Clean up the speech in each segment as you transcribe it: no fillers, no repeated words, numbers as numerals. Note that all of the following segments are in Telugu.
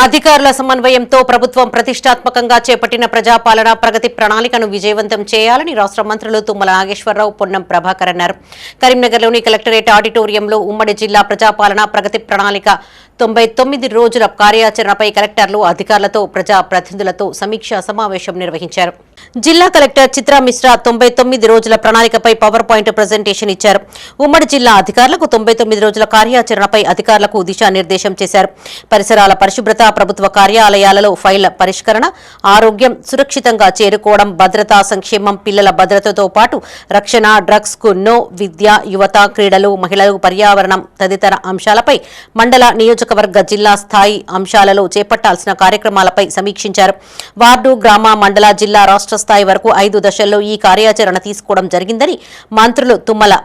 అధికారుల సమన్వయంతో ప్రభుత్వం ప్రతిష్టాత్మకంగా చేపట్టిన ప్రజాపాలన ప్రగతి ప్రణాళికను విజయవంతం చేయాలని రాష్ట్ర మంత్రులు తుమ్మల నాగేశ్వరరావు, పొన్నం ప్రభాకర్ అన్నారు. కరీంనగర్లోని కలెక్టరేట్ ఆడిటోరియంలో ఉమ్మడి జిల్లా ప్రజాపాలన ప్రగతి ప్రణాళిక 99 రోజుల కార్యాచరణపై కలెక్టర్లు, అధికారులతో, ప్రజా ప్రతినిధులతో సమీక్షా సమావేశం నిర్వహించారు. జిల్లా కలెక్టర్ చిత్రా మిశ్రా 99 రోజుల ప్రణాళికపై పవర్ పాయింట్ ప్రజెంటేషన్ ఇచ్చారు. ఉమ్మడి జిల్లా అధికారులకు 99 రోజుల కార్యాచరణపై అధికారులకు దిశానిర్దేశం చేశారు. పరిసరాల పరిశుభ్రత, ప్రభుత్వ కార్యాలయాలలో ఫైళ్ల పరిష్కరణ, ఆరోగ్యం, సురక్షితంగా చేరుకోవడం, భద్రతా సంక్షేమం, పిల్లల భద్రతతో పాటు రక్షణ, డ్రగ్స్ కు నో, విద్య, యువత, క్రీడలు, మహిళలు, పర్యావరణం తదితర అంశాలపై మండల, నియోజకవర్గ, జిల్లా స్థాయి అంశాలలో చేపట్టాల్సిన కార్యక్రమాలపై సమీక్షించారు. వార్డు, గ్రామ, మండల, జిల్లా, రాష్ట్ర స్థాయి వరకు 5 దశల్లో ఈ కార్యాచరణ తీసుకోవడం జరిగిందని మంత్రులు తుమ్మల,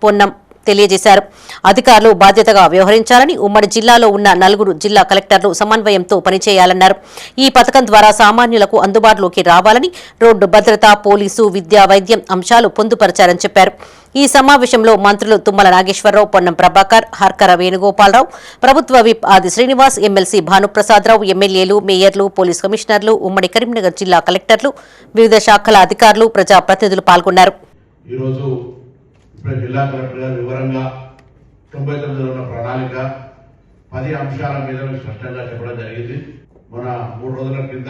పొన్నం తెలియజేశారు. అధికారులు బాధ్యతగా వ్యవహరించాలని, ఉమ్మడి జిల్లాలో ఉన్న 4 జిల్లా కలెక్టర్లు సమన్వయంతో పనిచేయాలన్నారు. ఈ పథకం ద్వారా సామాన్యులకు అందుబాటులోకి రావాలని, రోడ్డు భద్రత, పోలీసు, విద్య, వైద్యం అంశాలు పొందుపరచారని చెప్పారు. ఈ సమావేశంలో మంత్రులు తుమ్మల నాగేశ్వరరావు, పొన్నం ప్రభాకర్, హర్కర వేణుగోపాలరావు, ప్రభుత్వ విప్ ఆది శ్రీనివాస్, ఎమ్మెల్సీ భానుప్రసాదరావు, ఎమ్మెల్యేలు, మేయర్లు, పోలీస్ కమిషనర్లు, ఉమ్మడి కరీంనగర్ జిల్లా కలెక్టర్లు, వివిధ శాఖల అధికారులు, ప్రజాప్రతినిధులు పాల్గొన్నారు. జిల్లా కలెక్టర్ గారు వివరంగా 99 ఉన్న ప్రణాళిక 10 అంశాల మీద స్పష్టంగా చెప్పడం జరిగింది. మన 3 రోజుల కింద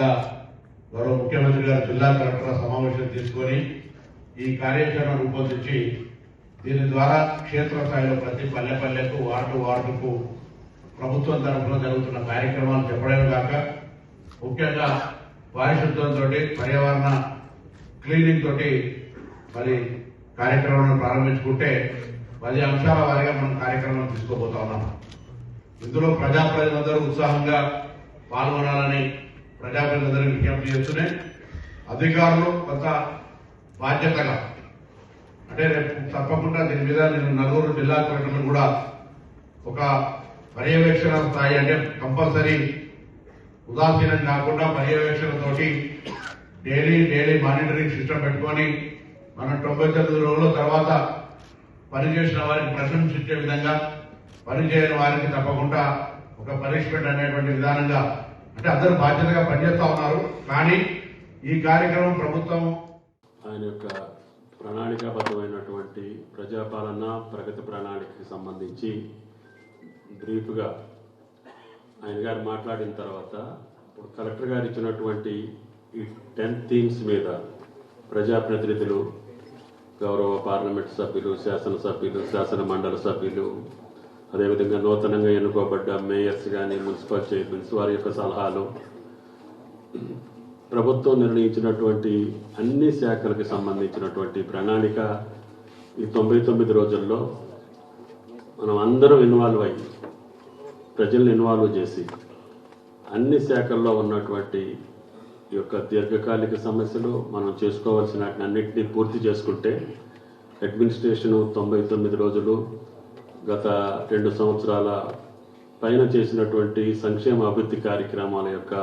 గౌరవ ముఖ్యమంత్రి గారు జిల్లా కలెక్టర్ సమావేశం తీసుకొని ఈ కార్యాచరణ రూపొందించి దీని ద్వారా క్షేత్రస్థాయిలో ప్రతి పల్లెకు, వార్డుకు ప్రభుత్వం తరఫున జరుగుతున్న కార్యక్రమాలు చెప్పడమే కాక ముఖ్యంగా పారిశుద్ధ్యంతో, పర్యావరణ క్లీనింగ్ తోటి మరి కార్యక్రమాలను ప్రారంభించుకుంటే 10 అంశాల వారీగా మనం కార్యక్రమం తీసుకోబోతా ఉన్నాం. ఇందులో ప్రజాప్రతినిధులందరూ ఉత్సాహంగా పాల్గొనాలని ప్రజాప్రతినిధులకు విజ్ఞప్తి చేస్తూనే అధికారులు కొంత బాధ్యతగా, అంటే తప్పకుండా దీని మీద నేను 4 జిల్లా కలెక్టర్లు కూడా ఒక పర్యవేక్షణ స్థాయి, అంటే కంపల్సరీ ఉదాసీనం కాకుండా పర్యవేక్షణతోటి డైలీ మానిటరింగ్ సిస్టమ్ పెట్టుకొని మనం 99 రోజుల తర్వాత పనిచేసిన వారికి ప్రశంసించే విధంగా, పనిచేయని వారికి తప్పకుండా ఒక పనిష్మెంట్ అనేటువంటి విధానంగా, అంటే అందరూ బాధ్యతగా పనిచేస్తా ఉన్నారు. కానీ ఈ కార్యక్రమం ప్రభుత్వం ఆయన యొక్క ప్రణాళికాబద్ధమైనటువంటి ప్రజాపాలన ప్రగతి ప్రణాళికకి సంబంధించి బ్రీఫ్గా ఆయన గారు మాట్లాడిన తర్వాత ఇప్పుడు కలెక్టర్ గారు ఇచ్చినటువంటి ఈ 10 థీమ్స్ మీద ప్రజాప్రతినిధులు, గౌరవ పార్లమెంట్ సభ్యులు, శాసనసభ్యులు, శాసన మండలి సభ్యులు, అదేవిధంగా నూతనంగా ఎన్నుకోబడ్డ మేయర్స్ కానీ, మున్సిపల్ చైర్మన్స్ వారి యొక్క సలహాలు, ప్రభుత్వం నిర్ణయించినటువంటి అన్ని శాఖలకు సంబంధించినటువంటి ప్రణాళిక ఈ 99 రోజుల్లో మనం అందరం ఇన్వాల్వ్ అయ్యి, ప్రజల్ని ఇన్వాల్వ్ చేసి అన్ని శాఖల్లో ఉన్నటువంటి ఈ యొక్క దీర్ఘకాలిక సమస్యలు మనం చేసుకోవాల్సిన అన్నింటినీ పూర్తి చేసుకుంటే అడ్మినిస్ట్రేషను 99 రోజులు, గత 2 సంవత్సరాల పైన చేసినటువంటి సంక్షేమ అభివృద్ధి కార్యక్రమాల యొక్క